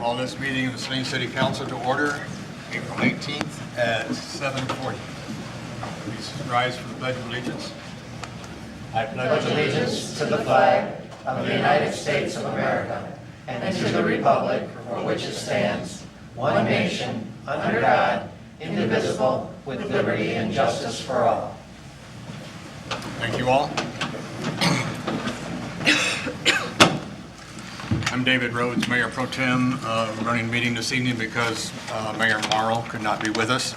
Call this meeting of the Saline City Council to order, April 18th at 7:40. Please rise for the Pledge of Allegiance. I pledge allegiance to the flag of the United States of America and to the republic for which it stands, one nation, under God, indivisible, with liberty and justice for all. Thank you all. I'm David Rhodes, Mayor Pro Tem, running the meeting this evening because Mayor Morrow could not be with us.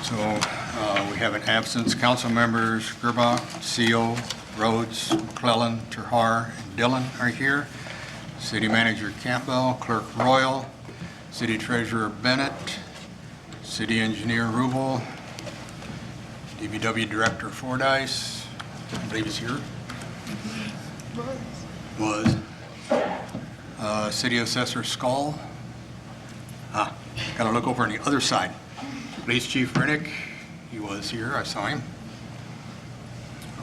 So we have an absence. Council members Gerbach, Seal, Rhodes, McClellan, Terhar, and Dillon are here. City Manager Campbell, Clerk Royal, City Treasurer Bennett, City Engineer Rubel, DPW Director Fordyce, I believe he's here. Was. City Assessor Skull. Gotta look over on the other side. Police Chief Rennick, he was here, I saw him.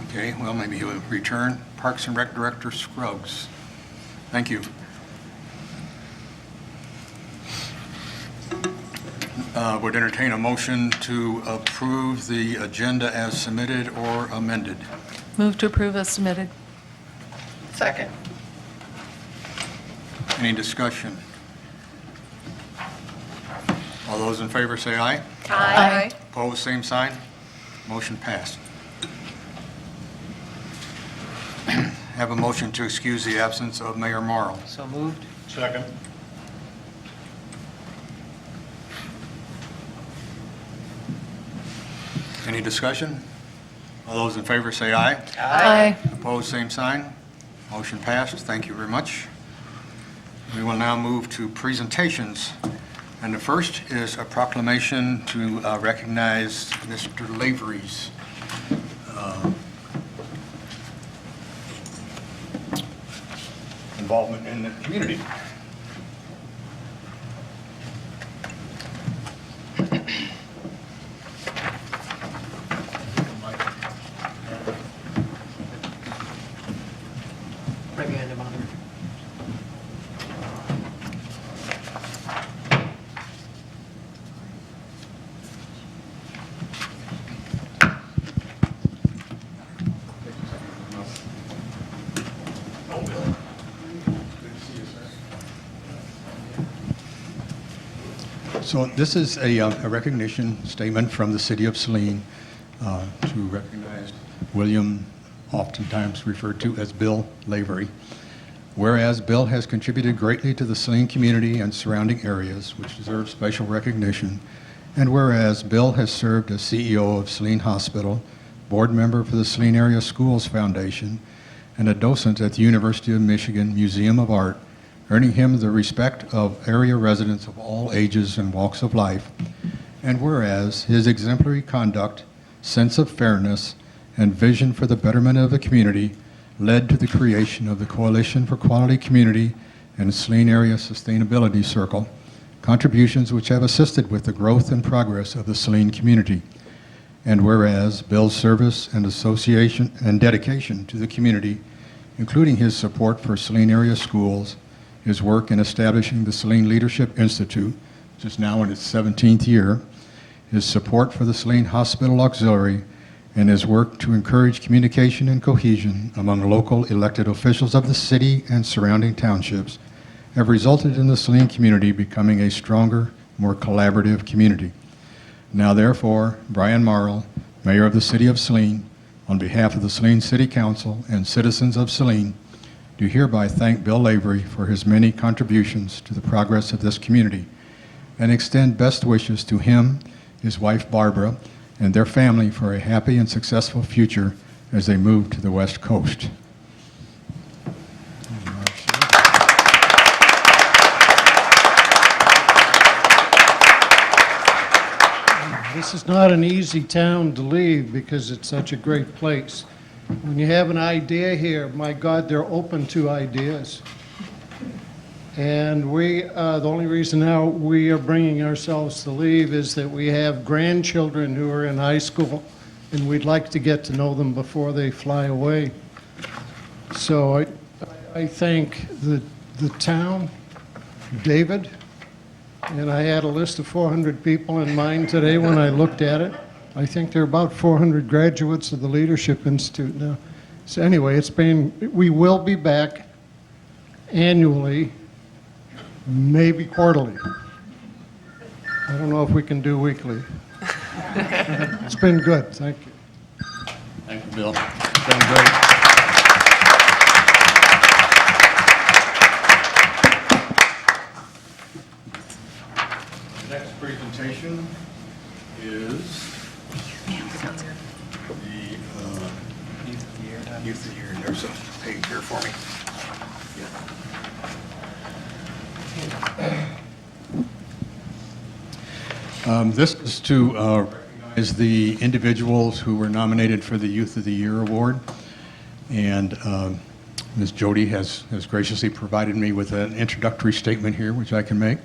Okay, well, maybe he'll return. Parks and Rec Director Scruggs. Thank you. Would entertain a motion to approve the agenda as submitted or amended. Move to approve as submitted. Second. Any discussion? All those in favor say aye. Aye. Opposed, same sign. Motion passed. Have a motion to excuse the absence of Mayor Morrow. So moved. Second. Any discussion? All those in favor say aye. Aye. Opposed, same sign. Motion passed. Thank you very much. We will now move to presentations. And the first is a proclamation to recognize Mr. Lavery's involvement in the community. Bring your hand him on. So this is a recognition statement from the City of Saline to recognize William, oftentimes referred to as Bill Lavery. Whereas Bill has contributed greatly to the Saline community and surrounding areas, which deserve special recognition, and whereas Bill has served as CEO of Saline Hospital, board member for the Saline Area Schools Foundation, and a docent at the University of Michigan Museum of Art, earning him the respect of area residents of all ages and walks of life, and whereas his exemplary conduct, sense of fairness, and vision for the betterment of the community led to the creation of the Coalition for Quality Community and Saline Area Sustainability Circle, contributions which have assisted with the growth and progress of the Saline community. And whereas Bill's service and association and dedication to the community, including his support for Saline area schools, his work in establishing the Saline Leadership Institute, which is now in its 17th year, his support for the Saline Hospital Auxiliary, and his work to encourage communication and cohesion among local elected officials of the city and surrounding townships, have resulted in the Saline community becoming a stronger, more collaborative community. Now therefore, Brian Morrow, Mayor of the City of Saline, on behalf of the Saline City Council and citizens of Saline, do hereby thank Bill Lavery for his many contributions to the progress of this community and extend best wishes to him, his wife Barbara, and their family for a happy and successful future as they move to the West Coast. This is not an easy town to leave because it's such a great place. When you have an idea here, my God, they're open to ideas. And the only reason now we are bringing ourselves to leave is that we have grandchildren who are in high school, and we'd like to get to know them before they fly away. So I thank the town David, and I had a list of 400 people in mind today when I looked at it. I think there are about 400 graduates of the Leadership Institute now. So anyway, we will be back annually, maybe quarterly. I don't know if we can do weekly. It's been good, thank you. Thank you, Bill. It's been great. The next presentation is the Youth of the Year. There's a page here for me. This is to recognize the individuals who were nominated for the Youth of the Year Award. And Ms. Jody has graciously provided me with an introductory statement here, which I can make.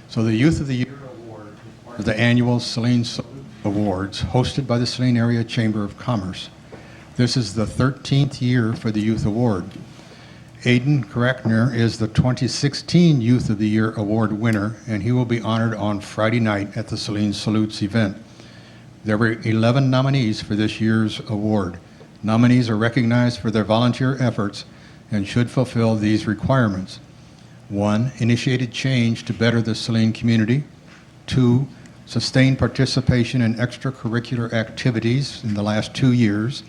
So the Youth of the Year Award is part of the annual Saline Awards hosted by the Saline Area Chamber of Commerce. This is the 13th year for the Youth Award. Aiden Karakner is the 2016 Youth of the Year Award winner, and he will be honored on Friday night at the Saline Salutes event. There were 11 nominees for this year's award. Nominees are recognized for their volunteer efforts and should fulfill these requirements. 1, initiated change to better the Saline community. 2, sustained participation in extracurricular activities in the last 2 years.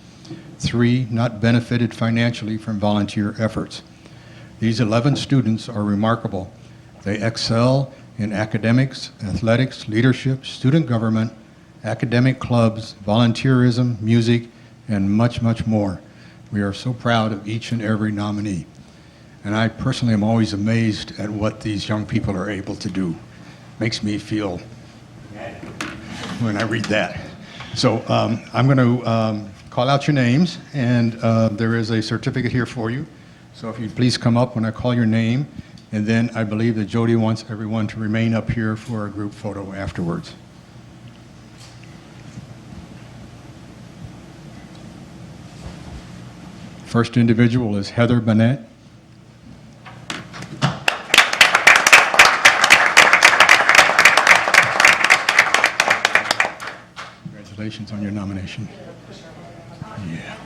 3, not benefited financially from volunteer efforts. These 11 students are remarkable. They excel in academics, athletics, leadership, student government, academic clubs, volunteerism, music, and much, much more. We are so proud of each and every nominee. And I personally am always amazed at what these young people are able to do. Makes me feel when I read that. So I'm going to call out your names, and there is a certificate here for you. So if you'd please come up when I call your name, and then I believe that Jody wants everyone to remain up here for a group photo afterwards. First individual is Heather Bennett. Congratulations on your nomination. Yeah.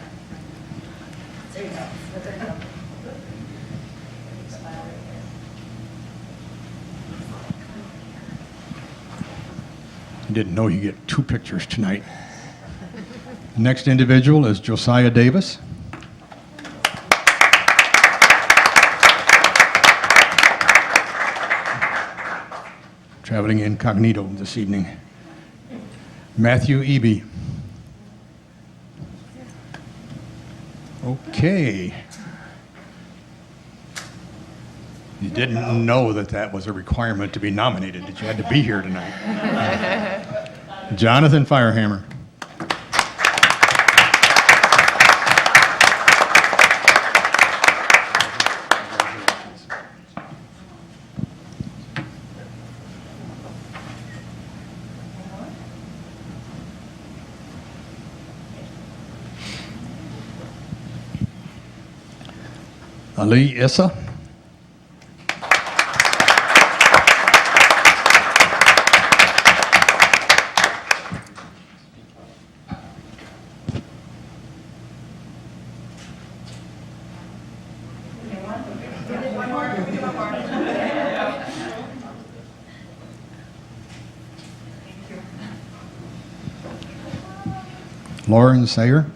I didn't know you get 2 pictures tonight. The next individual is Josiah Davis. Traveling incognito this evening. Matthew Eby. Okay. You didn't know that was a requirement to be nominated, that you had to be here tonight. Jonathan Firehammer. Ali Issa. Lauren Sayer.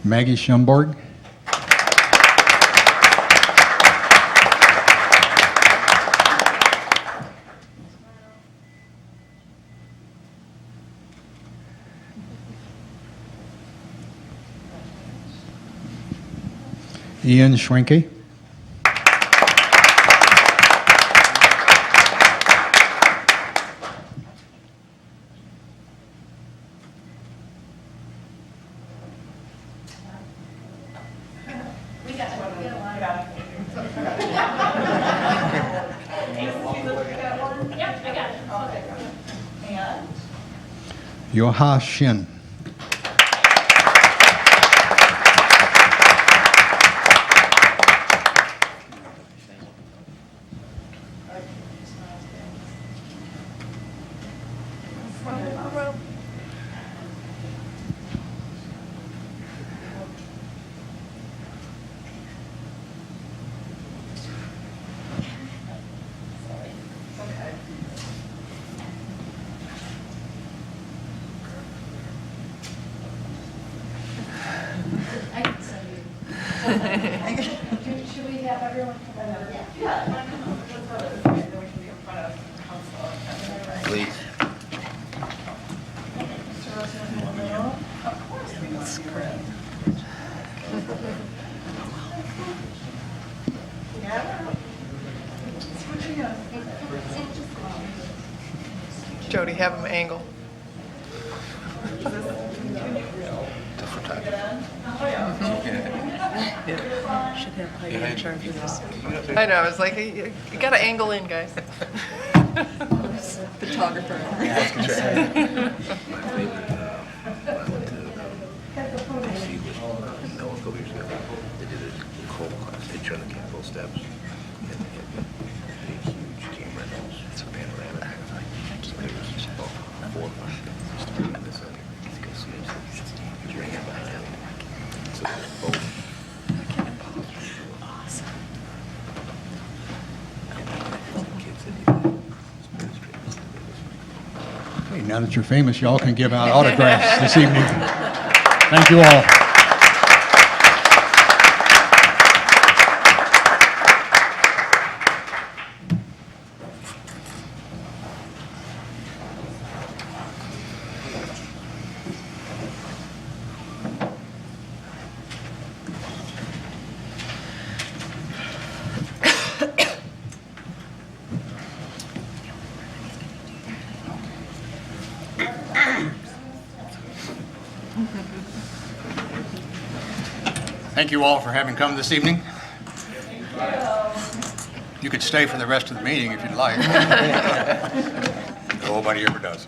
Maggie Schomburg. Ian Schwenke. Yoha Shin. Should we have everyone come over? Please. Jody, have him angle. Should have Heidi in charge of this. I know, I was like, you got to angle in, guys. Photographer. They did a cold class picture on the Capitol steps. And they had big, huge camera rentals. It's a panoramic. So there was about 4 or 5 guys. And this other, you can see it. It's right here behind them. So there's both. Kids that do that. Hey, now that you're famous, y'all can give out autographs this evening. Thank you all. Thank you all for having come this evening. You could stay for the rest of the meeting if you'd like. Nobody ever does.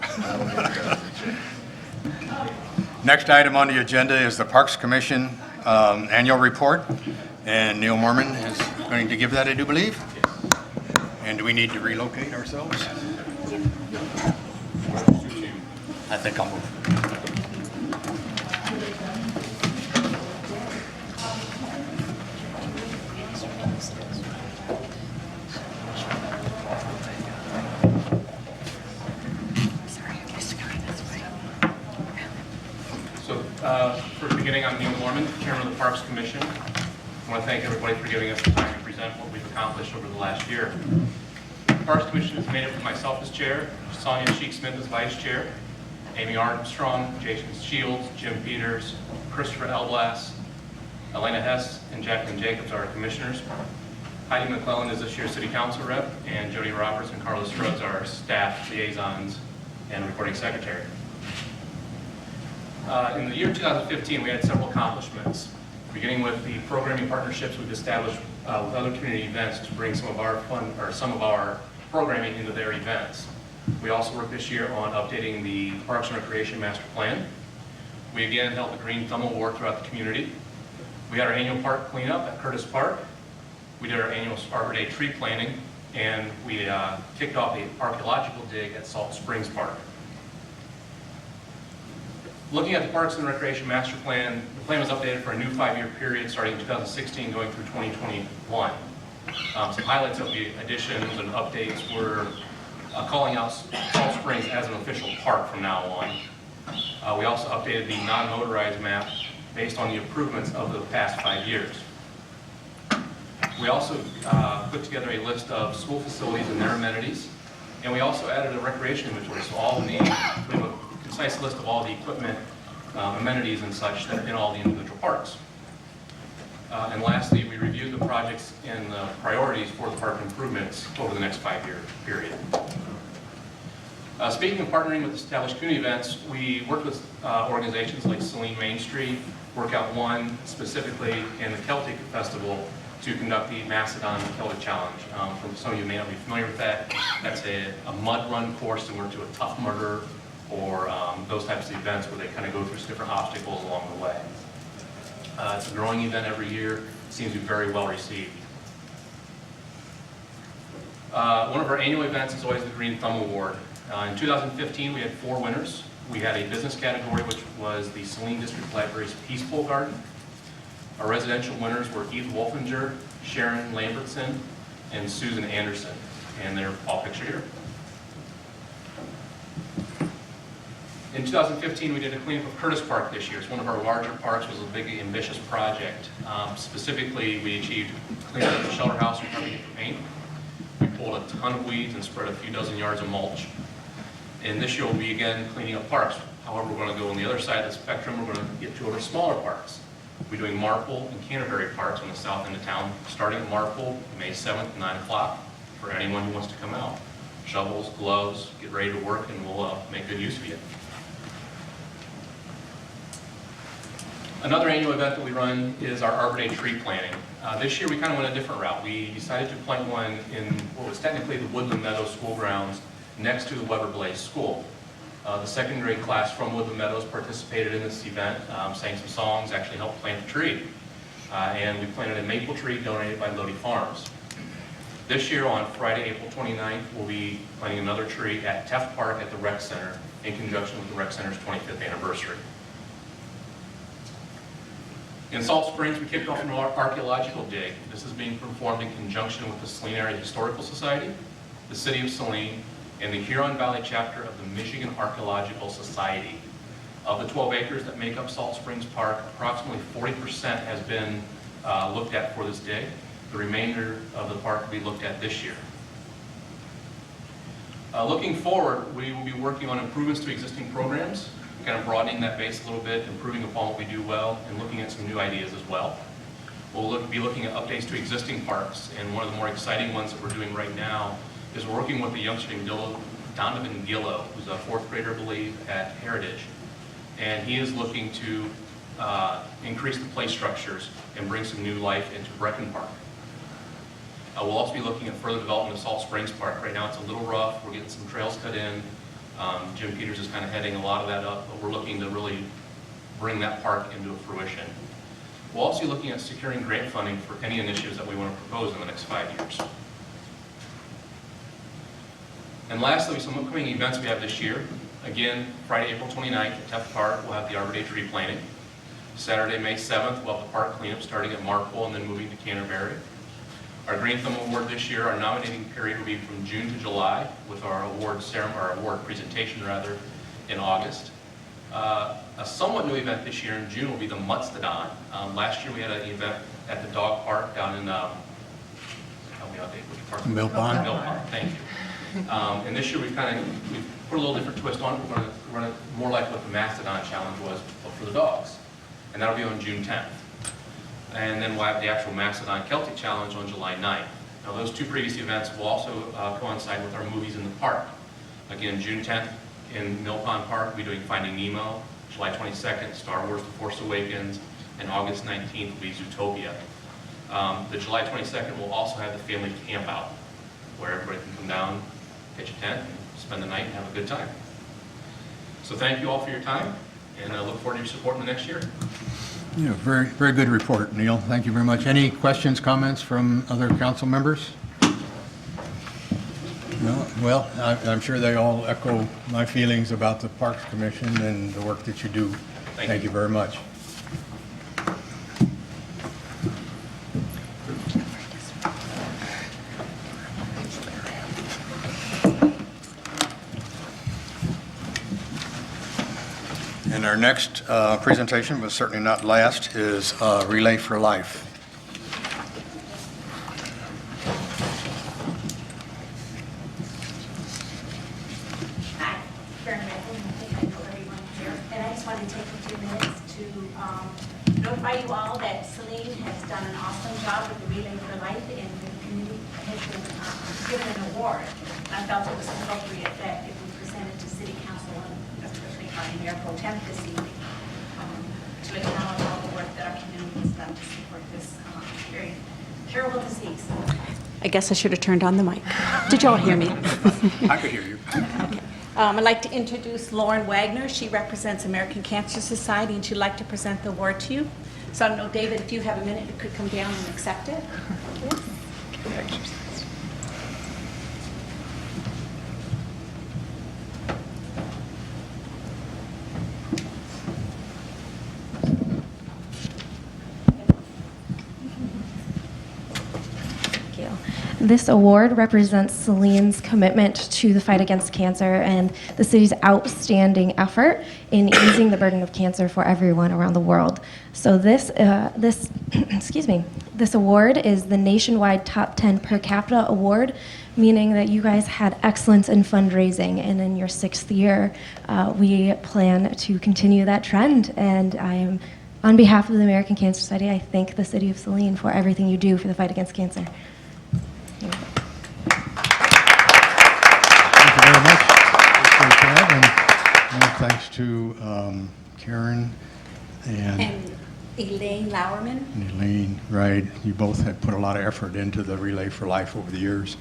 Next item on the agenda is the Parks Commission annual report, and Neil Mormon is going to give that, I do believe. And do we need to relocate ourselves? I think I'll move. First beginning, I'm Neil Mormon, Chairman of the Parks Commission. I want to thank everybody for giving us the time to present what we've accomplished over the last year. The Parks Commission is made up of myself as chair, Sonia Sheik-Smith as vice chair, Amy Armstrong, Jason Shields, Jim Peters, Christopher Elblas, Elena Hess, and Jacqueline Jacobs are our commissioners. Heidi McClellan is this year's city council rep, and Jody Roberts and Carlos Strudz are our staff liaisons and recording secretary. In the year 2015, we had several accomplishments, beginning with the programming partnerships we've established with other community events to bring some of our programming into their events. We also worked this year on updating the Parks and Recreation Master Plan. We again held the Green Thumb Award throughout the community. We had our annual park cleanup at Curtis Park. We did our annual Arbor Day tree planting, and we kicked off the archaeological dig at Salt Springs Park. Looking at the Parks and Recreation Master Plan, the plan was updated for a new 5-year period starting in 2016 going through 2021. Some highlights of the additions and updates were calling out Salt Springs as an official park from now on. We also updated the non-motorized map based on the improvements of the past 5 years. We also put together a list of school facilities and their amenities, and we also added a recreation inventory, so all we have a concise list of all the equipment, amenities and such that are in all the individual parks. And lastly, we reviewed the projects and the priorities for the park improvements over the next 5-year period. Speaking of partnering with established community events, we worked with organizations like Saline Main Street, Workout One specifically, and the Celtic Festival to conduct the Macedon Celtic Challenge. For some of you may not be familiar with that, that's a mud run course similar to a Tough Mudder or those types of events where they kind of go through some different obstacles along the way. It's a growing event every year. Seems to be very well received. One of our annual events is always the Green Thumb Award. In 2015, we had 4 winners. We had a business category, which was the Saline District Library's Peaceful Garden. Our residential winners were Eve Wolfinger, Sharon Lambertson, and Susan Anderson, and they're all pictured here. In 2015, we did a cleanup of Curtis Park this year. It's one of our larger parks. It was a big, ambitious project. Specifically, we achieved cleanup of the shelter house and covering it for paint. We pulled a ton of weeds and spread a few dozen yards of mulch. And this year we'll be again cleaning up parks. However, we're going to go on the other side of the spectrum. We're going to get to our smaller parks. We'll be doing Marple and Canterbury parks on the south end of town, starting at Marple, May 7th at 9 o'clock, for anyone who wants to come out. Shovels, gloves, get ready to work, and we'll make good use of you. Another annual event that we run is our Arbor Day tree planting. This year we kind of went a different route. We decided to plant one in what was technically the Woodland Meadows School grounds next to the Weber Blaze School. The second grade class from Woodland Meadows participated in this event, sang some songs, actually helped plant the tree. And we planted a maple tree donated by Lodi Farms. This year on Friday, April 29th, we'll be planting another tree at Teff Park at the Rec Center in conjunction with the Rec Center's 25th anniversary. In Salt Springs, we kicked off an archaeological dig. This is being performed in conjunction with the Saline Area Historical Society, the City of Saline, and the Huron Valley chapter of the Michigan Archaeological Society. Of the 12 acres that make up Salt Springs Park, approximately 40% has been looked at for this dig. The remainder of the park will be looked at this year. Looking forward, we will be working on improvements to existing programs, kind of broadening that base a little bit, improving upon what we do well, and looking at some new ideas as well. We'll be looking at updates to existing parks, and one of the more exciting ones that we're doing right now is working with a youngster named Donovan Gillow, who's a 4th grader, I believe, at Heritage. And he is looking to increase the play structures and bring some new life into Brecken Park. We'll also be looking at further development of Salt Springs Park. Right now it's a little rough. We're getting some trails cut in. Jim Peters is kind of heading a lot of that up, but we're looking to really bring that park into fruition. We'll also be looking at securing grant funding for any initiatives that we want to propose in the next 5 years. And lastly, some upcoming events we have this year. Again, Friday, April 29th at Teff Park, we'll have the Arbor Day tree planting. Saturday, May 7th, we'll have the park cleanup starting at Marple and then moving to Canterbury. Our Green Thumb Award this year, our nominating period will be from June to July, with our award presentation in August. A somewhat new event this year in June will be the Mutstodon. Last year we had an event at the dog park down in, help me out, Dave, which park? Mill Pond. Mill Pond, thank you. And this year we've put a little different twist on it. We're going to run it more like what the Mastodon Challenge was, but for the dogs. And that'll be on June 10th. And then we'll have the actual Mastodon Celtic Challenge on July 9th. Now those 2 previous events will also coincide with our movies in the park. Again, June 10th in Mill Pond Park, we'll be doing Finding Nemo. July 22nd, Star Wars The Force Awakens. And August 19th will be Zootopia. The July 22nd will also have the family camp out, where everybody can come down, pitch a tent, and spend the night and have a good time. So thank you all for your time, and I look forward to your support in the next year. Yeah, very, very good report, Neil. Thank you very much. Any questions, comments from other council members? No? Well, I'm sure they all echo my feelings about the Parks Commission and the work that you do. Thank you very much. And our next presentation, but certainly not last, is Relay for Life. Hi, Karen Mecklen, I think I know everyone here, and I just wanted to take a few minutes to notify you all that Saline has done an awesome job with the Relay for Life, and the community has been given an award. I felt it was appropriate that if we presented to City Council and especially our Mayor Pro Tem this evening, to acknowledge all the work that our community has done to support this very terrible disease. I guess I should have turned on the mic. Did y'all hear me? I could hear you. Okay. I'd like to introduce Lauren Wagner. She represents American Cancer Society, and she'd like to present the award to you. So I don't know, David, if you have a minute, you could come down and accept it. This award represents Saline's commitment to the fight against cancer and the city's outstanding effort in easing the burden of cancer for everyone around the world. So this award is the nationwide top 10 per capita award, meaning that you guys had excellence in fundraising, and in your 6th year, we plan to continue that trend. And I am, on behalf of the American Cancer Society, I thank the city of Saline for everything you do for the fight against cancer. Thank you very much. Appreciate that. And thanks to Karen and Elaine Lauerman. Elaine, right. You both have put a lot of effort into the Relay for Life over the years,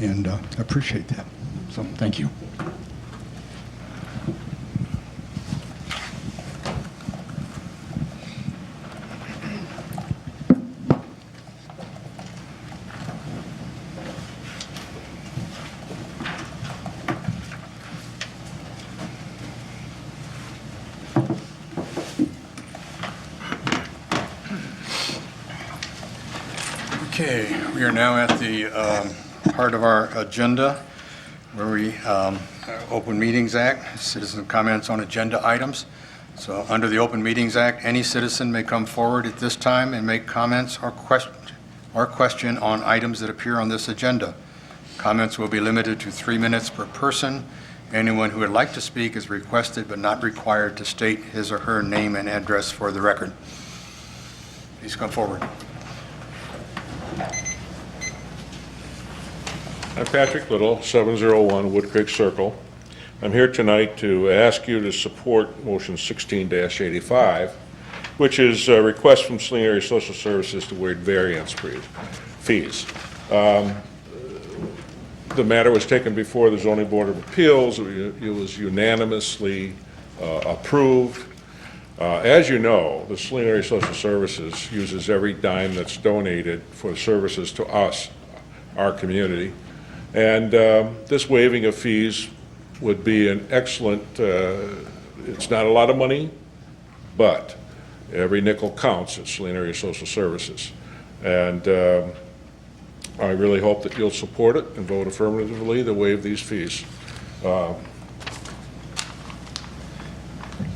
and I appreciate that. So thank you. Okay, we are now at the part of our agenda where we Open Meetings Act, citizen comments on agenda items. So under the Open Meetings Act, any citizen may come forward at this time and make comments or question on items that appear on this agenda. Comments will be limited to 3 minutes per person. Anyone who would like to speak is requested but not required to state his or her name and address for the record. Please come forward. I'm Patrick Little, 701 Wood Creek Circle. I'm here tonight to ask you to support motion 16-85, which is a request from Saline Area Social Services to waive variance fees. The matter was taken before the Zoning Board of Appeals. It was unanimously approved. As you know, the Saline Area Social Services uses every dime that's donated for services to us, our community. And this waiving of fees would be an excellent, it's not a lot of money, but every nickel counts at Saline Area Social Services. And I really hope that you'll support it and vote affirmatively to waive these fees.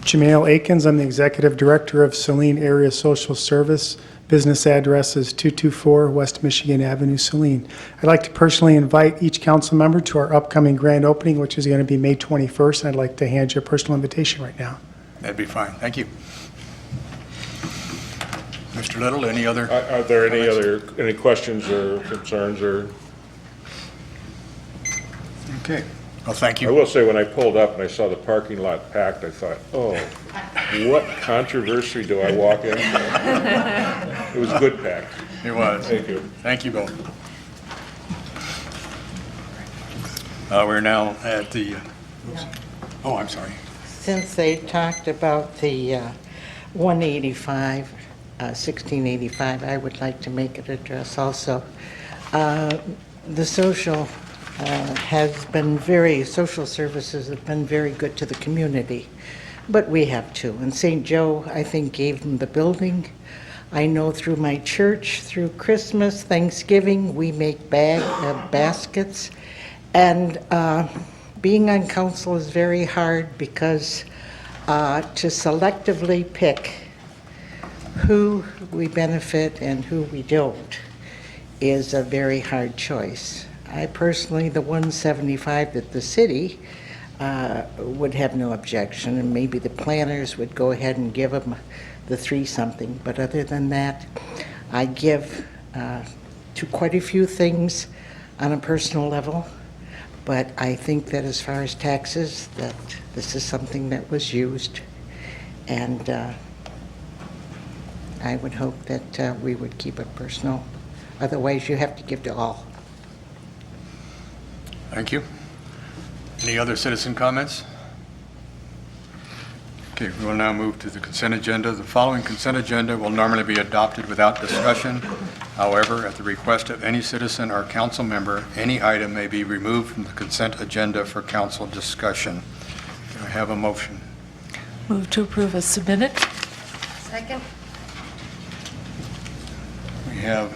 Jamail Akins, I'm the Executive Director of Saline Area Social Service. Business address is 224 West Michigan Avenue, Saline. I'd like to personally invite each council member to our upcoming grand opening, which is going to be May 21st. And I'd like to hand you a personal invitation right now. That'd be fine. Thank you. Mr. Little, any other? Are there any questions or concerns or? Okay. Well, thank I you. will say, when I pulled up and I saw the parking lot packed, I thought, oh, what controversy do I walk into? It was good packed. It was. Thank you. Thank you both. We're now at the, oh, I'm sorry. Since they talked about the 185, 1685, I would like to make an address also. The social social services have been very good to the community, but we have too. And St. Joe, I think, gave them the building. I know through my church, through Christmas, Thanksgiving, we make baskets. And being on council is very hard because to selectively pick who we benefit and who we don't is a very hard choice. I personally, the 175 that the city would have no objection, and maybe the planners would go ahead and give them the 3-something. But other than that, I give to quite a few things on a personal level. But I think that as far as taxes, that this is something that was used, and I would hope that we would keep it personal. Otherwise, you have to give to all. Thank you. Any other citizen comments? Okay, we will now move to the consent agenda. The following consent agenda will normally be adopted without discussion. However, at the request of any citizen or council member, any item may be removed from the consent agenda for council discussion. Do I have a motion? Move to approve as submitted. Second. We have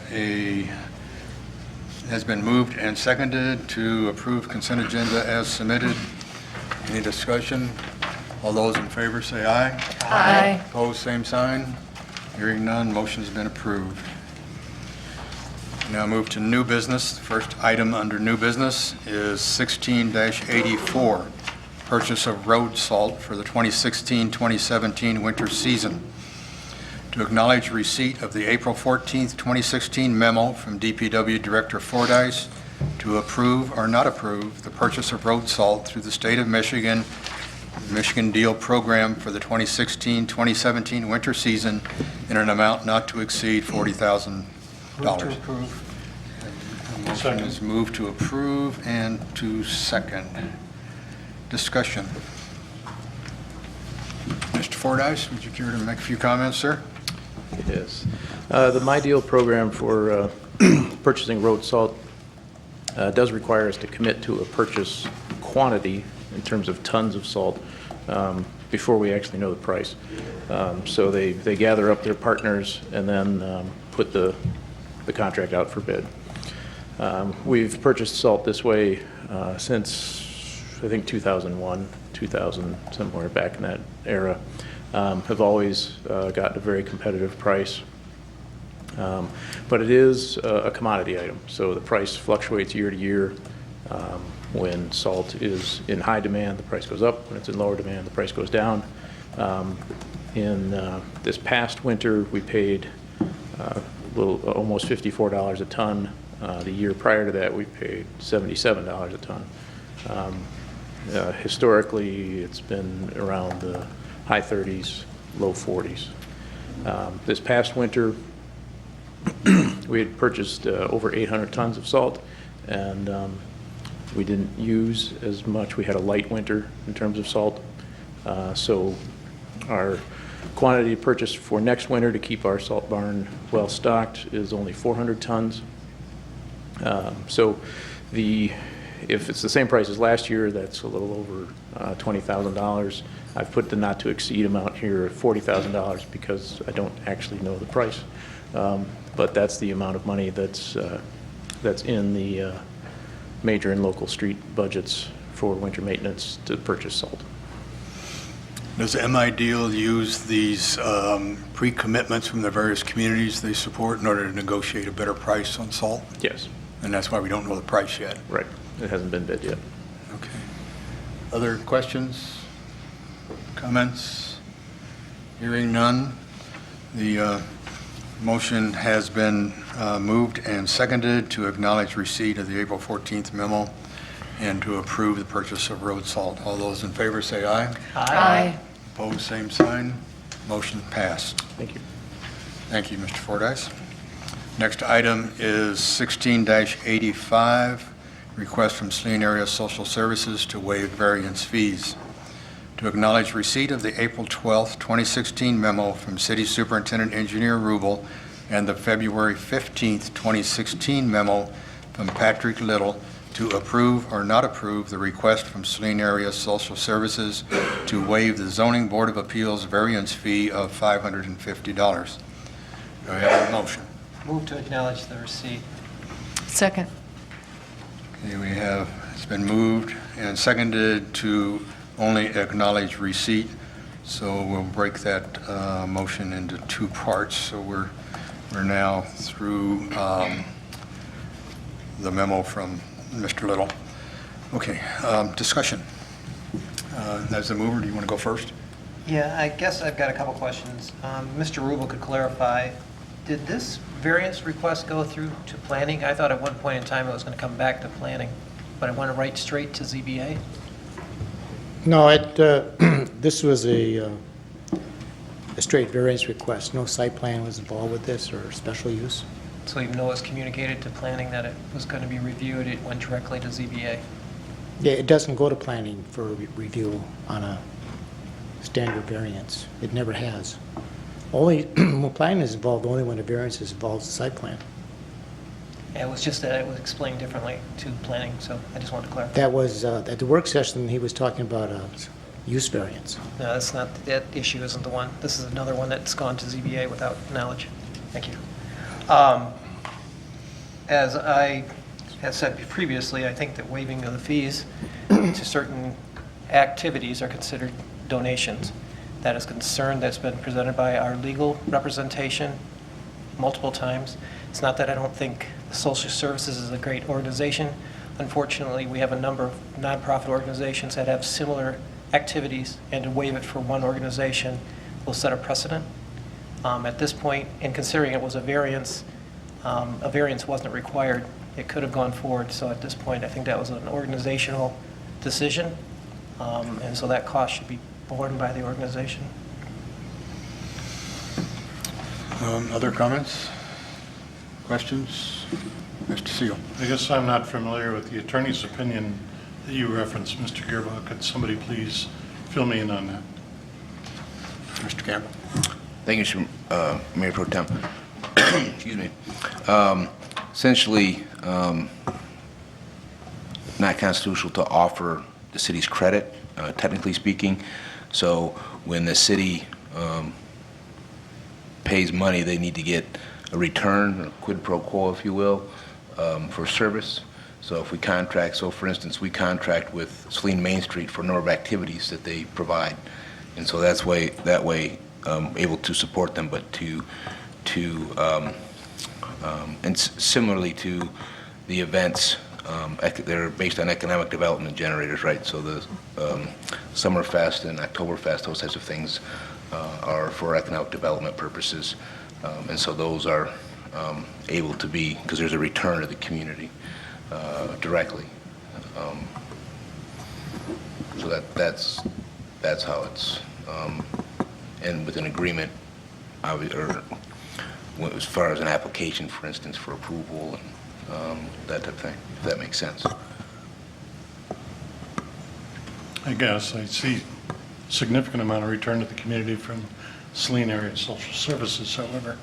has been moved and seconded to approve consent agenda as submitted. Any discussion? All those in favor say aye. Aye. Opposed, same sign. Hearing none, motion has been approved. Now move to new business. The first item under new business is 16-84, purchase of road salt for the 2016-2017 winter season. To acknowledge receipt of the April 14th, 2016 memo from DPW Director Fordyce to approve or not approve the purchase of road salt through the state of Michigan Deal Program for the 2016-2017 winter season in an amount not to exceed $40,000. Move to approve. The motion is moved to approve and to second. Discussion. Mr. Fordyce, would you care to make a few comments, sir? Yes. The My Deal program for purchasing road salt does require us to commit to a purchase quantity in terms of tons of salt before we actually know the price. So they gather up their partners and then put the contract out for bid. We've purchased salt this way since, I think, 2001, 2000, somewhere back in that era. Have always gotten a very competitive price. But it is a commodity item, so the price fluctuates year to year. When salt is in high demand, the price goes up. When it's in lower demand, the price goes down. In this past winter, we paid almost $54 a ton. The year prior to that, we paid $77 a ton. Historically, it's been around the high 30s, low 40s. This past winter, we had purchased over 800 tons of salt, and we didn't use as much. We had a light winter in terms of salt. So our quantity purchased for next winter to keep our salt barn well stocked is only 400 tons. So if it's the same price as last year, that's a little over $20,000. I've put the not to exceed amount here at $40,000 because I don't actually know the price. But that's the amount of money that's in the major and local street budgets for winter maintenance to purchase salt. Does MI Deal use these pre-commitments from the various communities they support in order to negotiate a better price on salt? Yes. And that's why we don't know the price yet? Right. It hasn't been bid yet. Okay. Other questions, comments? Hearing none, the motion has been moved and seconded to acknowledge receipt of the April 14th memo and to approve the purchase of road salt. All those in favor say aye. Aye. Opposed, same sign. Motion passed. Thank you. Thank you, Mr. Fordyce. Next item is 16-85, request from Saline Area Social Services to waive variance fees. To acknowledge receipt of the April 12th, 2016 memo from City Superintendent Engineer Rubel and the February 15th, 2016 memo from Patrick Little to approve or not approve the request from Saline Area Social Services to waive the Zoning Board of Appeals variance fee of $550. Do I have a motion? Move to acknowledge the receipt. Second. Okay, it's been moved and seconded to only acknowledge receipt. So we'll break that motion into two parts. So we're now through the memo from Mr. Little. Okay, discussion. As the mover, do you want to go first? Yeah, I guess I've got a couple questions. Mr. Rubel could clarify, did this variance request go through to planning? I thought at one point in time it was going to come back to planning, but it went right straight to ZBA? No, this was a straight variance request. No site plan was involved with this or special use. So even though it was communicated to planning that it was going to be reviewed, it went directly to ZBA? Yeah, it doesn't go to planning for review on a standard variance. It never has. Only, when planning is involved, only when a variance is involved in site plan. Yeah, it was just that it was explained differently to planning, so I just wanted to clarify. That was, at the work session, he was talking about a use variance. No, that's not, that issue isn't the one. This is another one that's gone to ZBA without knowledge. Thank you. As I have said previously, I think that waiving of the fees to certain activities are considered donations. That is a concern that's been presented by our legal representation multiple times. It's not that I don't think social services is a great organization. Unfortunately, we have a number of nonprofit organizations that have similar activities, and to waive it for one organization will set a precedent. At this point, in considering it was a variance wasn't required. It could have gone forward, so at this point, I think that was an organizational decision, and so that cost should be borne by the organization. Other comments? Questions? Mr. Seal. I guess I'm not familiar with the attorney's opinion that you referenced, Mr. Gearba. Could somebody please fill me in on that? Mr. Campbell. Thank you, Mayor Pro Tem. Excuse me. Essentially, not constitutional to offer the city's credit, technically speaking. So when the city pays money, they need to get a return, a quid pro quo, if you will, for service. So if we contract, so for instance, we contract with Saline Main Street for a number of activities that they provide. And so that way, able to support them, but and similarly to the events, they're based on economic development generators, right? So the Summerfest and Oktoberfest, those types of things are for economic development purposes. And so those are able to be, because there's a return to the community directly. So that's how it's, and with an agreement, or as far as an application, for instance, for approval and that type of thing, if that makes sense. I guess I see significant amount of return to the community from Saline Area Social Services, however.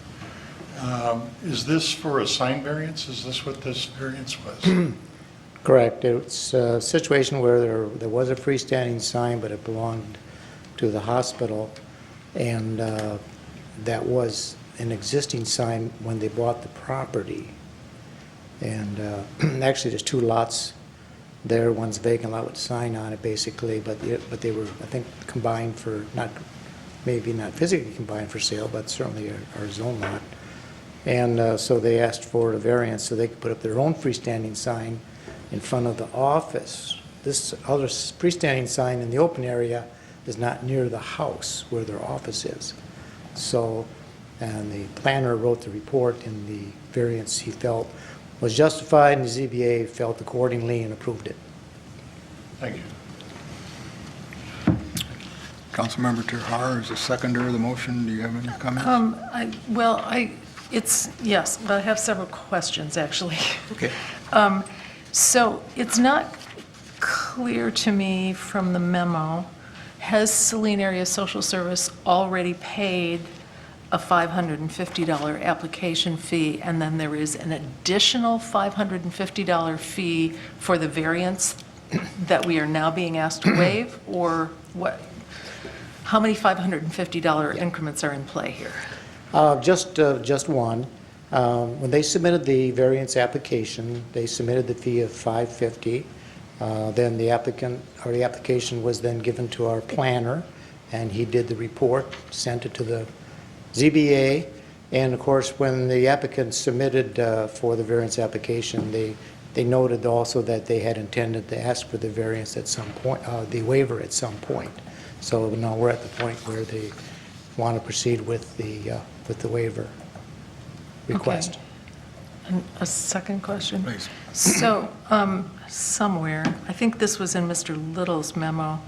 Is this for a sign variance? Is this what this variance was? Correct. It's a situation where there was a freestanding sign, but it belonged to the hospital, and that was an existing sign when they bought the property. And actually, there's two lots there. One's vacant lot with a sign on it, basically, but they were, I think, combined for, maybe not physically combined for sale, but certainly our zone lot. And so they asked for a variance so they could put up their own freestanding sign in front of the office. This other freestanding sign in the open area is not near the house where their office is. So, and the planner wrote the report, and the variance he felt was justified, and the ZBA felt accordingly and approved it. Thank you. Councilmember Terhar is the seconder of the motion. Do you have any comments? Yes, but I have several questions, actually. Okay. So it's not clear to me from the memo, has Saline Area Social Service already paid a $550 application fee, and then there is an additional $550 fee for the variance that we are now being asked to waive, or what? How many $550 increments are in play here? Just one. When they submitted the variance application, they submitted the fee of $550. Then the application was then given to our planner, and he did the report, sent it to the ZBA, and of course, when the applicant submitted for the variance application, they noted also that they had intended to ask for the variance at some point, the waiver at some point. So now we're at the point where they want to proceed with the waiver request. Okay. And a second question? Please. So, somewhere, I think this was in Mr. Little's memo,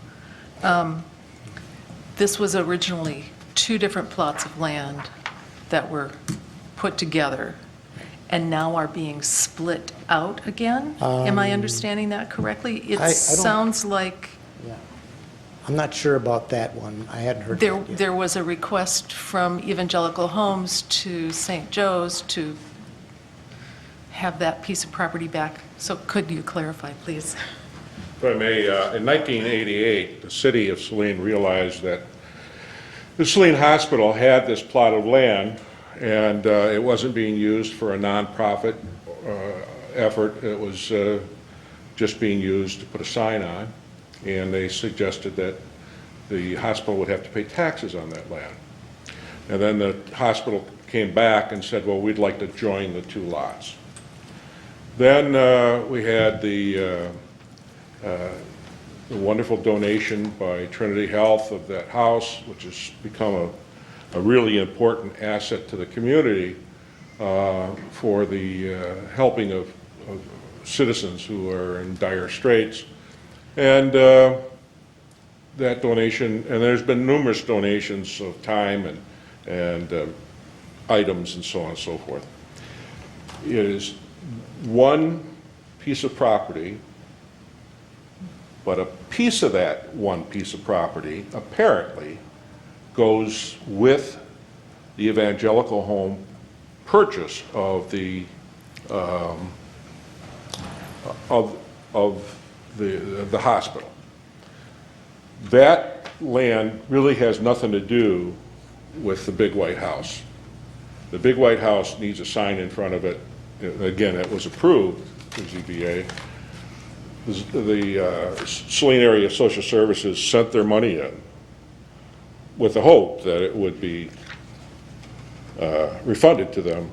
this was originally two different plots of land that were put together, and now are being split out again? Am I understanding that correctly? It I don't- sounds like Yeah. I'm not sure about that one. I hadn't heard there, that yet. there was a request from Evangelical Homes to St. Joe's to have that piece of property back. So could you clarify, please? If I may, in 1988, the city of Saline realized that the Saline Hospital had this plot of land, and it wasn't being used for a nonprofit effort. It was just being used to put a sign on, and they suggested that the hospital would have to pay taxes on that land. And then the hospital came back and said, well, we'd like to join the two lots. Then we had the wonderful donation by Trinity Health of that house, which has become a really important asset to the community for the helping of citizens who are in dire straits. And that donation, and there's been numerous donations of time and items and so on and so forth. It is one piece of property, but a piece of that one piece of property apparently goes with the Evangelical Home purchase of the hospital. That land really has nothing to do with the big white house. The big white house needs a sign in front of it. Again, it was approved, the ZBA. The Saline Area Social Services sent their money in with the hope that it would be refunded to them,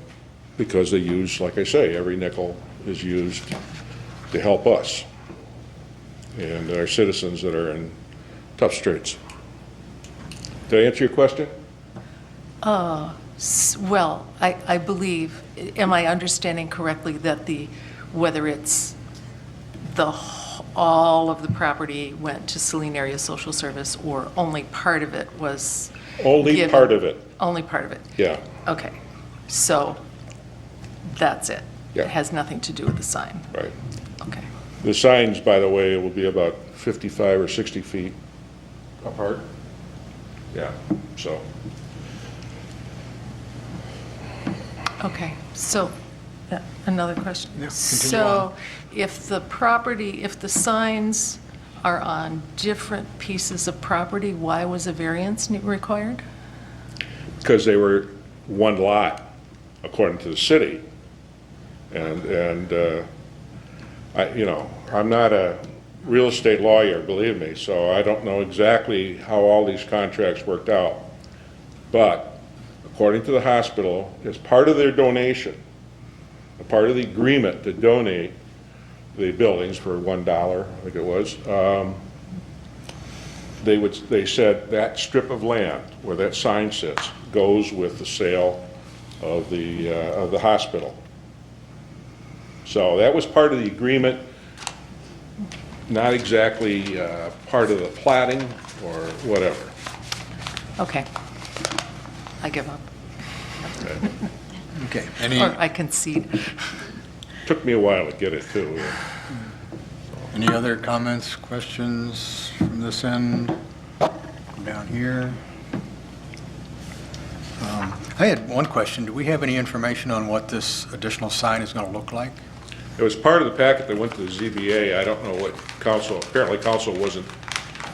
because they use, like I say, every nickel is used to help us and our citizens that are in tough straits. Did I answer your question? Well, I believe, am I understanding correctly that whether it's all of the property went to Saline Area Social Service, or only part of it was Only given? part of it, Only part of it? yeah. Okay, so that's it? Yeah. It has nothing to do with the sign? Right. Okay. The signs, by the way, will be about 55 or 60 feet apart. Yeah, so. Okay, so, another question. Yeah, continue So, if the signs are on different pieces of property, why was a variance required? Because they were one lot, according to the city. And I'm not a real estate lawyer, believe me, so I don't know exactly how all these contracts worked out. But according to the hospital, as part of their donation, a part of the agreement to donate the buildings for $1, I think it was, they said that strip of land where that sign sits goes with the sale of the hospital. So that was part of the agreement, not exactly part of the platting or whatever. Okay. I give up. Okay. Or I concede. Took me a while to get it too. Any other comments, questions from this end? Down here? I had one question. Do we have any information on what this additional sign is going to look like? It was part of the packet that went to the ZBA. I don't know what council, apparently council wasn't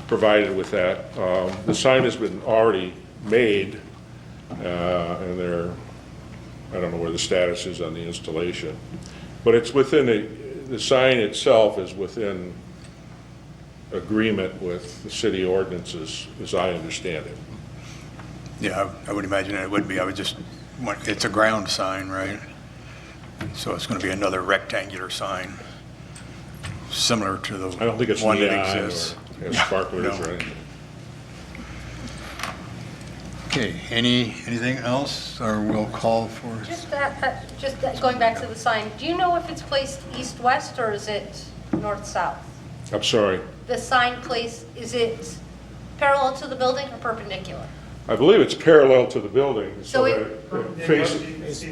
provided with that. The sign has been already made, and I don't know where the status is on the installation. But it's within, the sign itself is within agreement with the city ordinances, as I understand it. Yeah, I would imagine it would be. It's a ground sign, right? So it's going to be another rectangular sign, similar to the I don't think it's one that neon exists. or has sparklers No. or anything. Okay, anything else, or we'll call for? Just going back to the sign, do you know if it's placed east-west or is it north-south? I'm sorry. The sign place, is it parallel to the building or perpendicular? I believe it's parallel to the building, So so it- that it faces,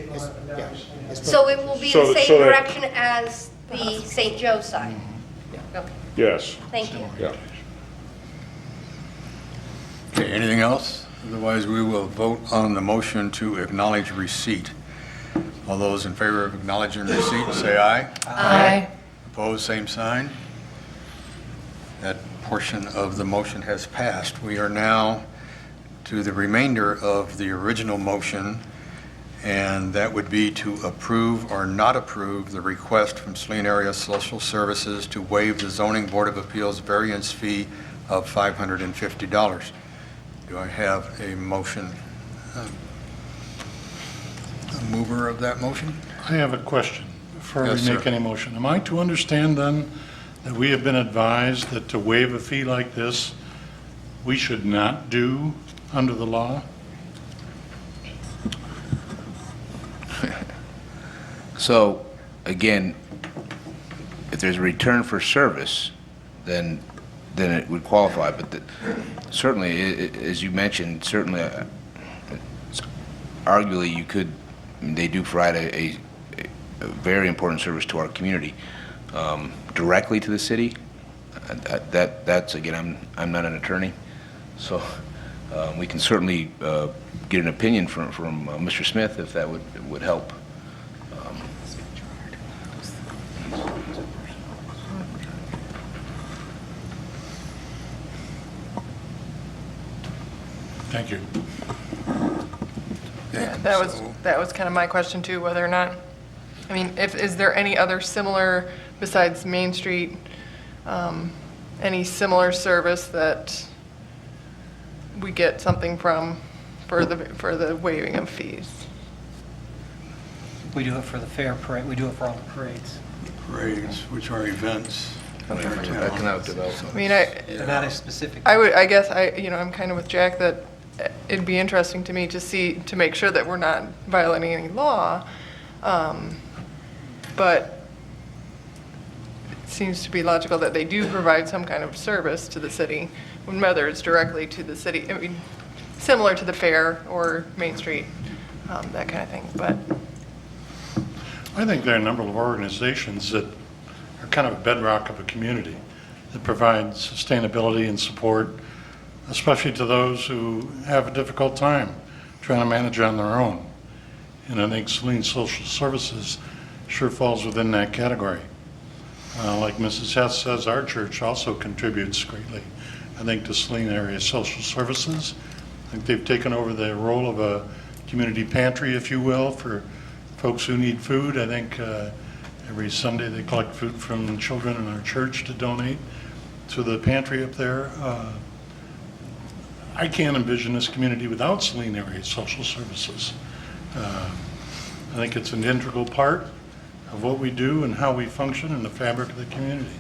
So it will be So the that- same so that- direction as the St. Joe side? Okay, yes, thank you. yeah. Okay, anything else? Otherwise, we will vote on the motion to acknowledge receipt. All those in favor of acknowledging receipt, say aye. Aye. Opposed, same sign. That portion of the motion has passed. We are now to the remainder of the original motion, and that would be to approve or not approve the request from Saline Area Social Services to waive the Zoning Board of Appeals variance fee of $550. Do I have a motion? A mover of that motion? I have a question before we Yes, sir. make any motion. Am I to understand then that we have been advised that to waive a fee like this, we should not do under the law? So, again, if there's a return for service, then it would qualify, but certainly, as you mentioned, certainly, arguably, you could, they do provide a very important service to our community, directly to the city. That's, again, I'm not an attorney, so we can certainly get an opinion from Mr. Smith if that would help. Thank you. Yeah, That was kind of my question too, whether or not, I mean, is there any other similar, besides Main Street, any similar service that we get something from for the waiving of fees? We do it for the fair parade, we do it for all the parades. Parades, which are events. Economic development. I mean, They're not as specific. I guess I'm kind of with Jack that it'd be interesting to me to make sure that we're not violating any law. But it seems to be logical that they do provide some kind of service to the city, whether it's directly to the city, I mean, similar to the fair or Main Street, that kind of thing, but. I think there are a number of organizations that are kind of a bedrock of a community that provide sustainability and support, especially to those who have a difficult time trying to manage on their own. And I think Saline Social Services sure falls within that category. Like Mrs. Hess says, our church also contributes greatly, I think, to Saline Area Social Services. I think they've taken over the role of a community pantry, if you will, for folks who need food. I think every Sunday they collect food from children in our church to donate to the pantry up there. I can't envision this community without Saline Area Social Services. I think it's an integral part of what we do and how we function in the fabric of the community.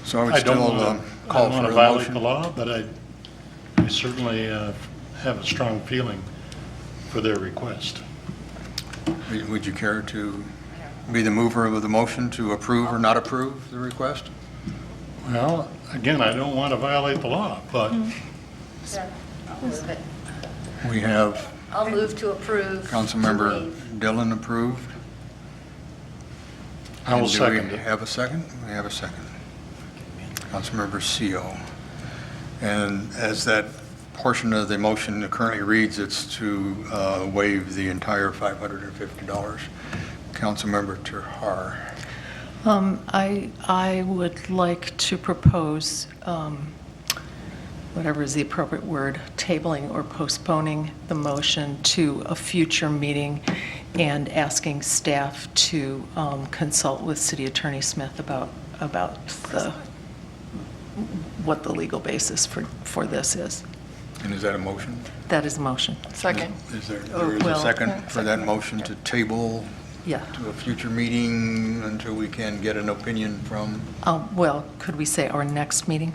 So I would I don't still want call for to a violate motion. the law, but I certainly have a strong feeling for their request. Would you care to be the mover of the motion to approve or not approve the request? Well, again, I don't want to violate the law, but We have I'll move to approve. Councilmember to waive. Dillon approved. I will And second Do we it. have a second? We have a second. Councilmember CO. And as that portion of the motion currently reads, it's to waive the entire $550. Councilmember Terhar. I would like to propose, whatever is the appropriate word, tabling or postponing the motion to a future meeting and asking staff to consult with City Attorney Smith about what the legal basis for this is. And is that a motion? That is a motion. Second. Is there Oh, is a well, second yeah, for that motion to table Yeah. to a future meeting until we can get an opinion from, Well, could we say our next meeting?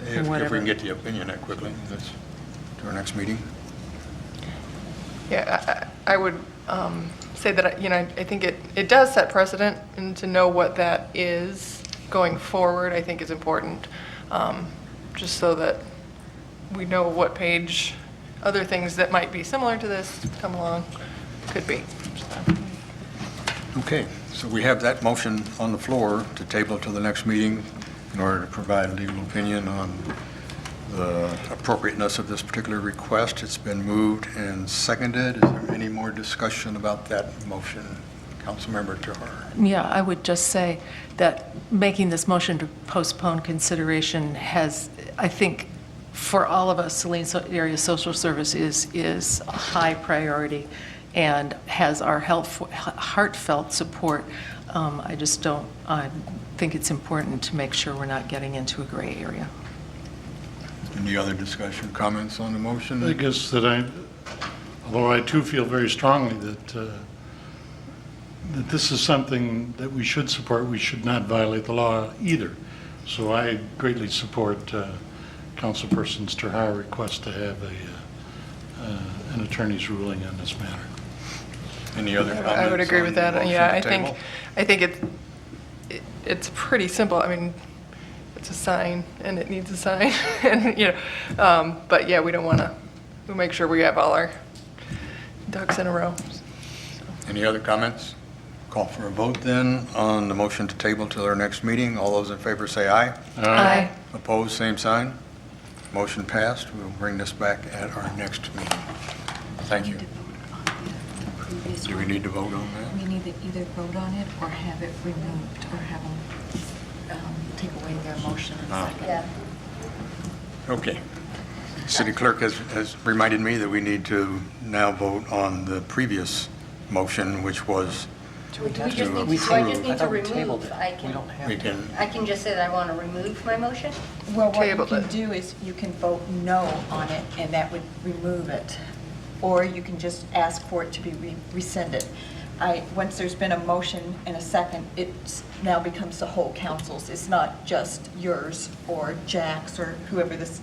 if we Whatever. can get the opinion that quickly, that's to our next meeting? Yeah, I would say that, I think it does set precedent, and to know what that is going forward, I think is important, just so that we know what page other things that might be similar to this come along could be. Okay, so we have that motion on the floor to table to the next meeting in order to provide legal opinion on the appropriateness of this particular request. It's been moved and seconded. Is there any more discussion about that motion? Councilmember Tahar. Yeah, I would just say that making this motion to postpone consideration has, I think, for all of us, Saline Area Social Service is a high priority and has our heartfelt support. I think it's important to make sure we're not getting into a gray area. Any other discussion, comments on the motion? I guess that although I too feel very strongly that this is something that we should support, we should not violate the law either. So I greatly support Councilperson Tahar request to have an attorney's ruling on this matter. Any other comments? I would agree on with the that. motion Yeah, to table? I think it's pretty simple. I mean, it's a sign and it needs a sign, and but yeah, we don't want to. We'll make sure we have all our ducks in a row. Any other comments? Call for a vote then on the motion to table till our next meeting. All those in favor say aye. Aye. Opposed, same sign. Motion passed. We'll bring this back at our next meeting. Thank you. Do we need to vote on that? We need to either vote on it or have it removed, or have them take away their motion in a second. Yeah. Okay. City Clerk has reminded me that we need to now vote on the previous motion, which was Do I just need to remove? I can just say that I want to remove my motion? Well, what you Tabled can it. do is you can vote no on it, and that would remove it. Or you can just ask for it to be rescinded. Once there's been a motion and a second, it now becomes the whole council's. It's not just yours or Jack's or whoever this,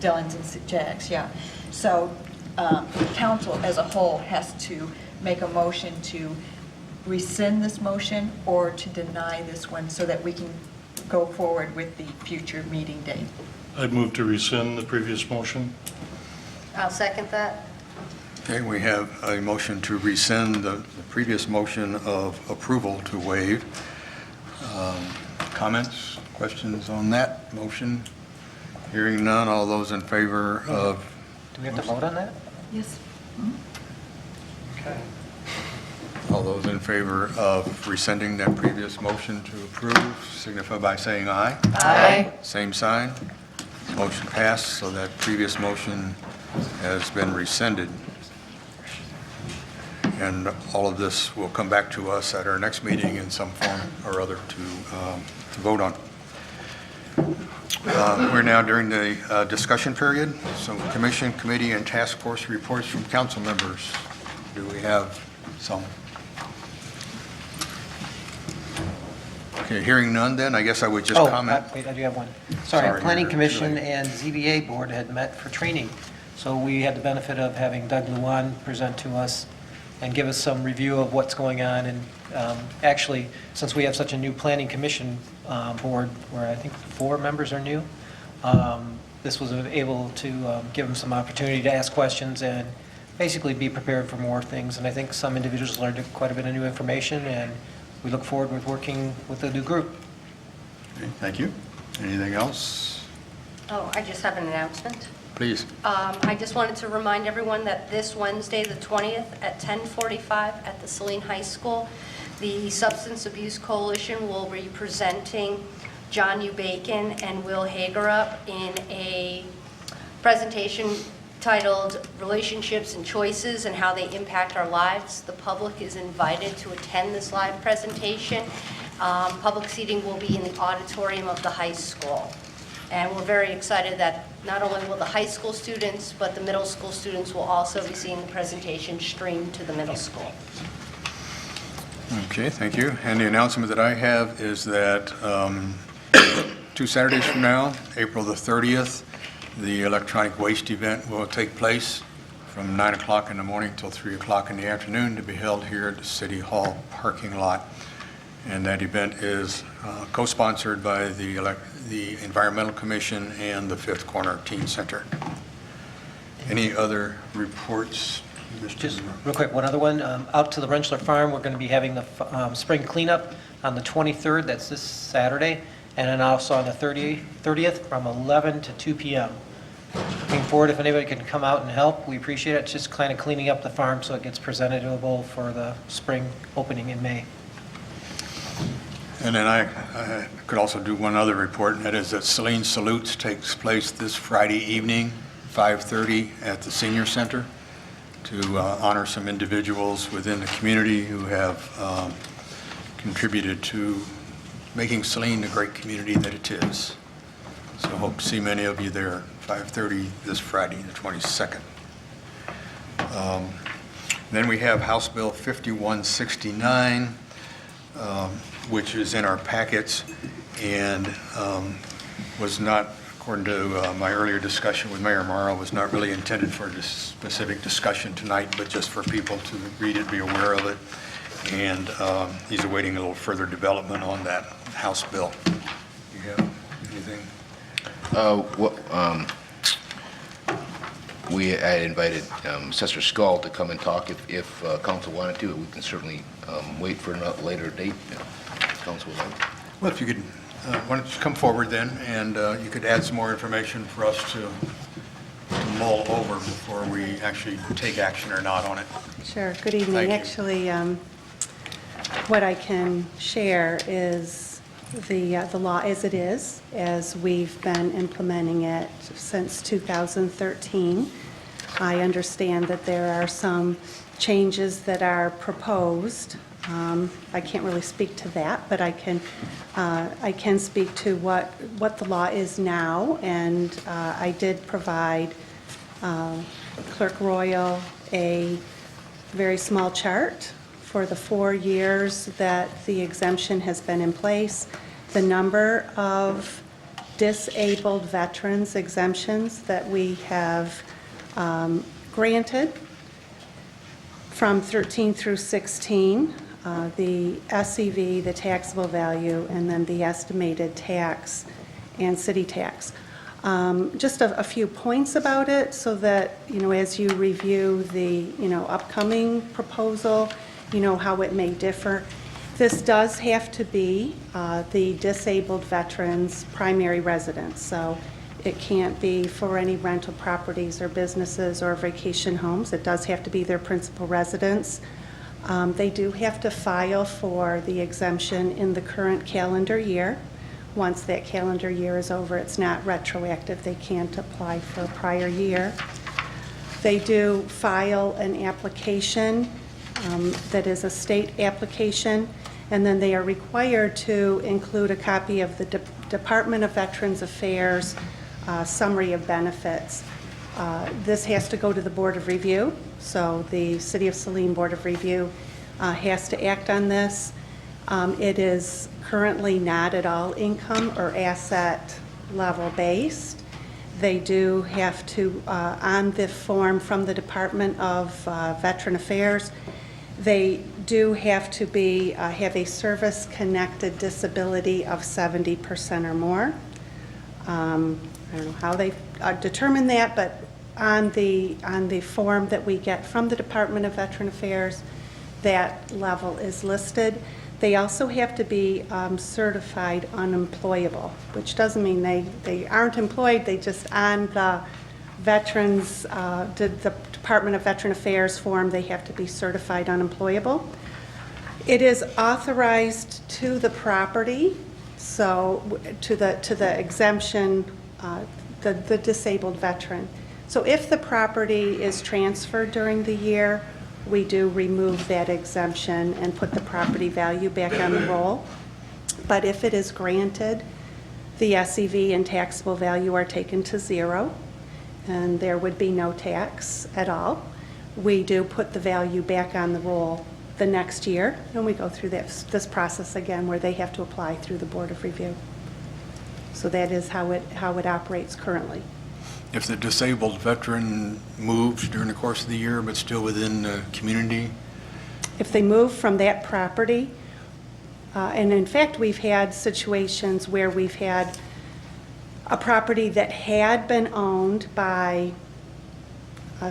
Dylan's and Jack's, yeah. So the council as a whole has to make a motion to rescind this motion or to deny this one so that we can go forward with the future meeting date. I'd move to rescind the previous motion. I'll second that. Okay, we have a motion to rescind the previous motion of approval to waive. Comments, questions on that motion? Hearing none, all those in favor of... Do we have to vote on that? Yes. Okay. All those in favor of rescinding that previous motion to approve signify by saying aye. Aye. Same sign. Motion passed, so that previous motion has been rescinded. And all of this will come back to us at our next meeting in some form or other to vote on. We're now during the discussion period, so commission, committee, and task force reports from council members. Do we have some? Okay, hearing none then, I guess I would just comment. Wait, I do have one. Sorry, Sorry, Planning you're Commission late. and ZBA Board had met for training. So we had the benefit of having Doug Luan present to us and give us some review of what's going on. And actually, since we have such a new Planning Commission board, where I think 4 members are new, this was able to give them some opportunity to ask questions and basically be prepared for more things. And I think some individuals learned quite a bit of new information, and we look forward with working with the new group. Okay, thank you. Anything else? Oh, I just have an announcement. Please. I just wanted to remind everyone that this Wednesday, the 20th, at 10:45 at the Saline High School, the Substance Abuse Coalition will be presenting John U. Bacon and Will Hagerup in a presentation titled Relationships and Choices and How They Impact Our Lives. The public is invited to attend this live presentation. Public seating will be in the auditorium of the high school. And we're very excited that not only will the high school students, but the middle school students will also be seeing the presentation streamed to the middle school. Okay, thank you. And the announcement that I have is that 2 Saturdays from now, April the 30th, the electronic waste event will take place from 9 o'clock in the morning till 3 o'clock in the afternoon to be held here at the City Hall parking lot. And that event is co-sponsored by the Environmental Commission and the Fifth Corner Teen Center. Any other reports? Just real quick, one other one. Out to the Rensselaer Farm, we're going to be having the spring cleanup on the 23rd, that's this Saturday, and then also on the 30th from 11 to 2 p.m. Looking forward, if anybody can come out and help, we appreciate it. It's just kind of cleaning up the farm so it gets presentable for the spring opening in May. And then I could also do one other report, and that is that Saline Salutes takes place this Friday evening, 5:30 at the Senior Center, to honor some individuals within the community who have contributed to making Saline the great community that it is. So I hope to see many of you there, 5:30 this Friday, the 22nd. Then we have House Bill 5169, which is in our packets and was not, according to my earlier discussion with Mayor Morrow, was not really intended for this specific discussion tonight, but just for people to read it, be aware of it. And he's awaiting a little further development on that House bill. You have anything? I invited Assessor Skull to come and talk if council wanted to. We can certainly wait for a later date if council would like. Well, if you could, why don't you come forward then, and you could add some more information for us to mull over before we actually take action or not on it. Sure. Good evening. Thank you. Actually, what I can share is the law as it is, as we've been implementing it since 2013. I understand that there are some changes that are proposed. I can't really speak to that, but I can speak to what the law is now, and I did provide Clerk Royal a very small chart for the 4 years that the exemption has been in place, the number of disabled veterans exemptions that we have granted from 13 through 16, the SEV, the taxable value, and then the estimated tax and city tax. Just a few points about it so that, as you review the, upcoming proposal, how it may differ. This does have to be the disabled veterans' primary residence. So it can't be for any rental properties or businesses or vacation homes. It does have to be their principal residence. They do have to file for the exemption in the current calendar year. Once that calendar year is over, it's not retroactive. They can't apply for a prior year. They do file an application that is a state application, and then they are required to include a copy of the Department of Veterans Affairs summary of benefits. This has to go to the Board of Review, so the City of Saline Board of Review has to act on this. It is currently not at all income or asset level based. They do have to, on the form from the Department of Veteran Affairs, they do have to be, have a service-connected disability of 70% or more. I don't know how they determine that, but on the form that we get from the Department of Veteran Affairs, that level is listed. They also have to be certified unemployable, which doesn't mean they aren't employed, they just on the veterans, the Department of Veteran Affairs form, they have to be certified unemployable. It is authorized to the property, so to the exemption, the disabled veteran. So if the property is transferred during the year, we do remove that exemption and put the property value back on the roll. But if it is granted, the SEV and taxable value are taken to zero, and there would be no tax at all. We do put the value back on the roll the next year, and we go through this process again where they have to apply through the Board of Review. So that is how it operates currently. If the disabled veteran moves during the course of the year but still within the community? If they move from that property, And in fact, we've had situations where we've had a property that had been owned by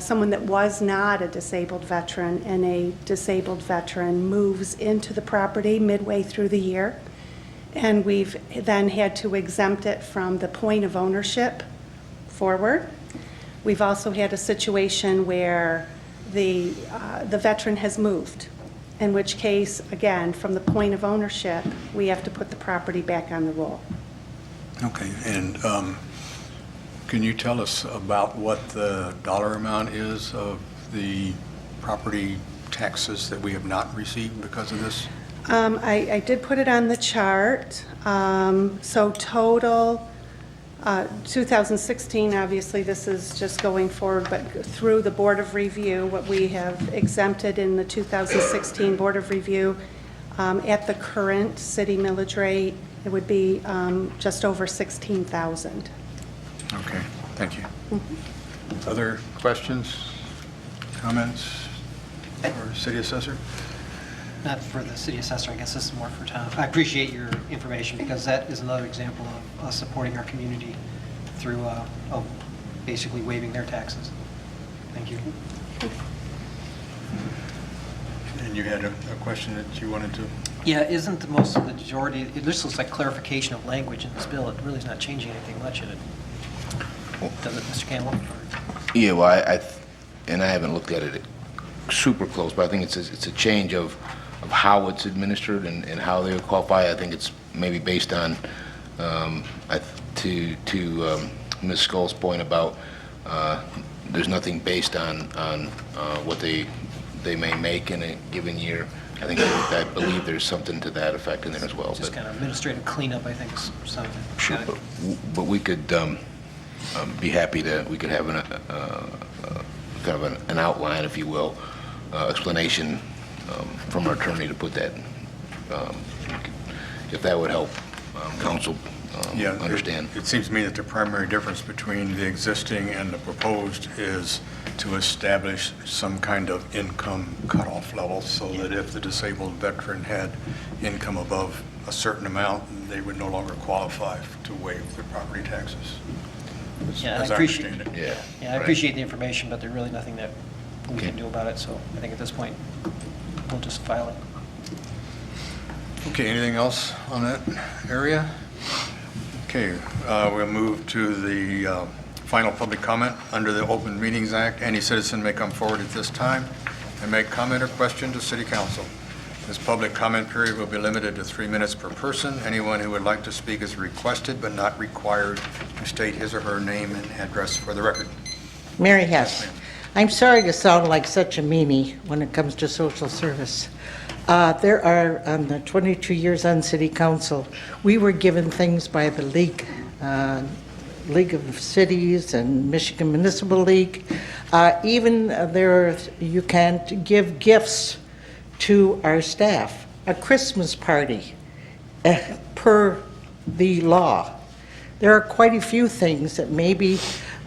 someone that was not a disabled veteran, and a disabled veteran moves into the property midway through the year. And we've then had to exempt it from the point of ownership forward. We've also had a situation where the veteran has moved, in which case, again, from the point of ownership, we have to put the property back on the roll. Okay, and can you tell us about what the dollar amount is of the property taxes that we have not received because of this? I did put it on the chart. So total, 2016, obviously this is just going forward, but through the Board of Review, what we have exempted in the 2016 Board of Review, at the current city millage rate, it would be just over 16,000. Okay, thank you. Other questions, comments for City Assessor? Not for the city assessor, I guess this is more for Tom. I appreciate your information because that is another example of us supporting our community through basically waiving their taxes. Thank you. And you had a question that you wanted to? Yeah, isn't the majority, it just looks like clarification of language in this bill. It really is not changing anything much in it. Does it, Mr. Campbell? Yeah, well, and I haven't looked at it super close, but I think it's a change of how it's administered and how they would qualify. I think it's maybe based on, to Ms. Skull's point about there's nothing based on what they may make in a given year. I believe there's something to that effect in there as well. Just kind of administrative cleanup, I think, is something. Sure, but we could be happy we could have kind of an outline, if you will, explanation from our attorney to put that, if that would help council understand. It seems to me that the primary difference between the existing and the proposed is to establish some kind of income cutoff level so that if the disabled veteran had income above a certain amount, they would no longer qualify to waive the property taxes. Yeah, As I I appreciate understand it. Yeah, I appreciate the information, but there's really nothing that we can do about it. So I think at this point, we'll just file it. Okay, anything else on that area? Okay, we'll move to the final public comment. Under the Open Meetings Act, any citizen may come forward at this time and make comment or question to City Council. This public comment period will be limited to 3 minutes per person. Anyone who would like to speak is requested but not required to state his or her name and address for the record. Mary Hess. I'm sorry to sound like such a meanie when it comes to social service. There are, on the 22 years on City Council, we were given things by the League of Cities and Michigan Municipal League. Even you can't give gifts to our staff, a Christmas party, per the law. There are quite a few things that maybe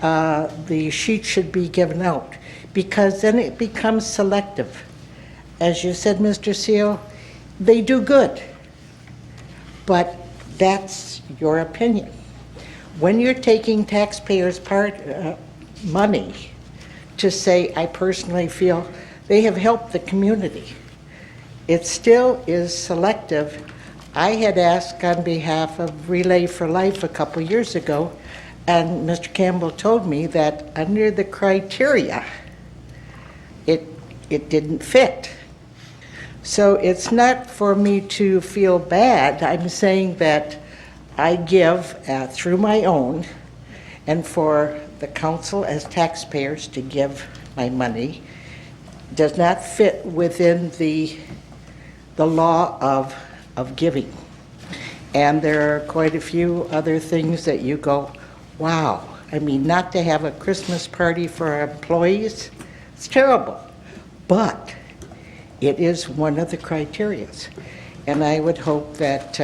the sheet should be given out, because then it becomes selective. As you said, Mr. Seal, they do good, but that's your opinion. When you're taking taxpayers' money to say, I personally feel they have helped the community, it still is selective. I had asked on behalf of Relay for Life a couple years ago, and Mr. Campbell told me that under the criteria, it didn't fit. So it's not for me to feel bad. I'm saying that I give through my own, and for the council as taxpayers to give my money does not fit within the law of giving. And there are quite a few other things that you go, wow. I mean, not to have a Christmas party for our employees, it's terrible. But it is one of the criterias. And I would hope that,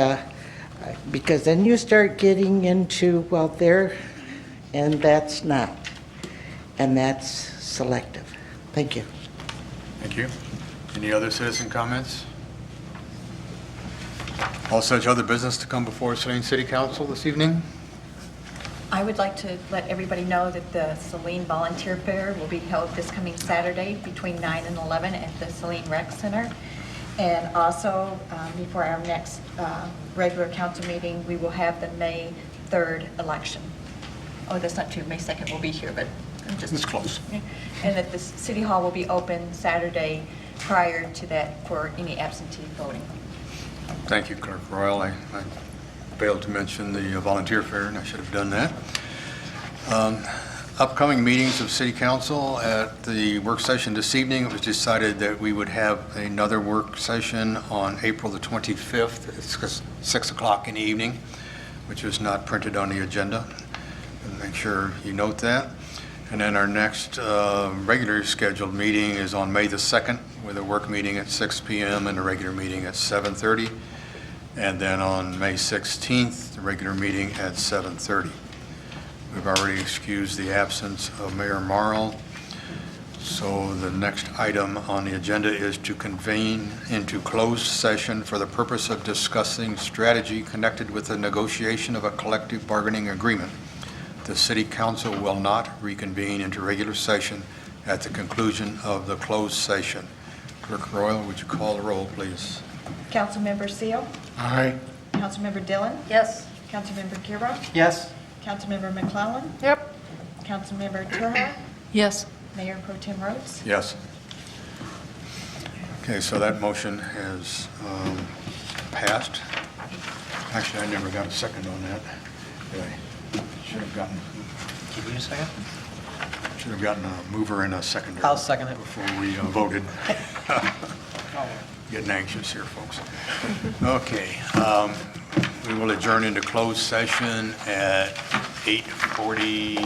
because then you start getting into, well, there, and that's not. And that's selective. Thank you. Thank you. Any other citizen comments? All such other business to come before Saline City Council this evening? I would like to let everybody know that the Saline Volunteer Fair will be held this coming Saturday between 9 and 11 at the Saline Rec Center. And also, before our next regular council meeting, we will have the May 3rd election. Oh, that's not true. May 2nd will be here, but I'm just... It's close. And that the City Hall will be open Saturday prior to that for any absentee voting. Thank you, Clerk Royal. I failed to mention the volunteer fair, and I should have done that. Upcoming meetings of City Council. At the work session this evening, it was decided that we would have another work session on April the 25th. It's 6 o'clock in the evening, which is not printed on the agenda. Make sure you note that. And then our next regularly scheduled meeting is on May the 2nd, with a work meeting at 6 p.m. and a regular meeting at 7:30. And then on May 16th, the regular meeting at 7:30. We've already excused the absence of Mayor Marl. So the next item on the agenda is to convene into closed session for the purpose of discussing strategy connected with the negotiation of a collective bargaining agreement. The City Council will not reconvene into regular session at the conclusion of the closed session. Clerk Royal, would you call the roll, please? Councilmember Seal? Aye. Councilmember Dillon? Yes. Councilmember Kira? Yes? Councilmember McClellan? Yep. Councilmember Turha? Yes. Mayor Pro Tem Rhodes? Yes. Okay, so that motion has passed. Actually, I never got a second on that. I should have gotten. Give me a second. Should have gotten a mover and a seconder. I'll second it. Before we voted. Getting anxious here, folks. Okay, we will adjourn into closed session at 8:42.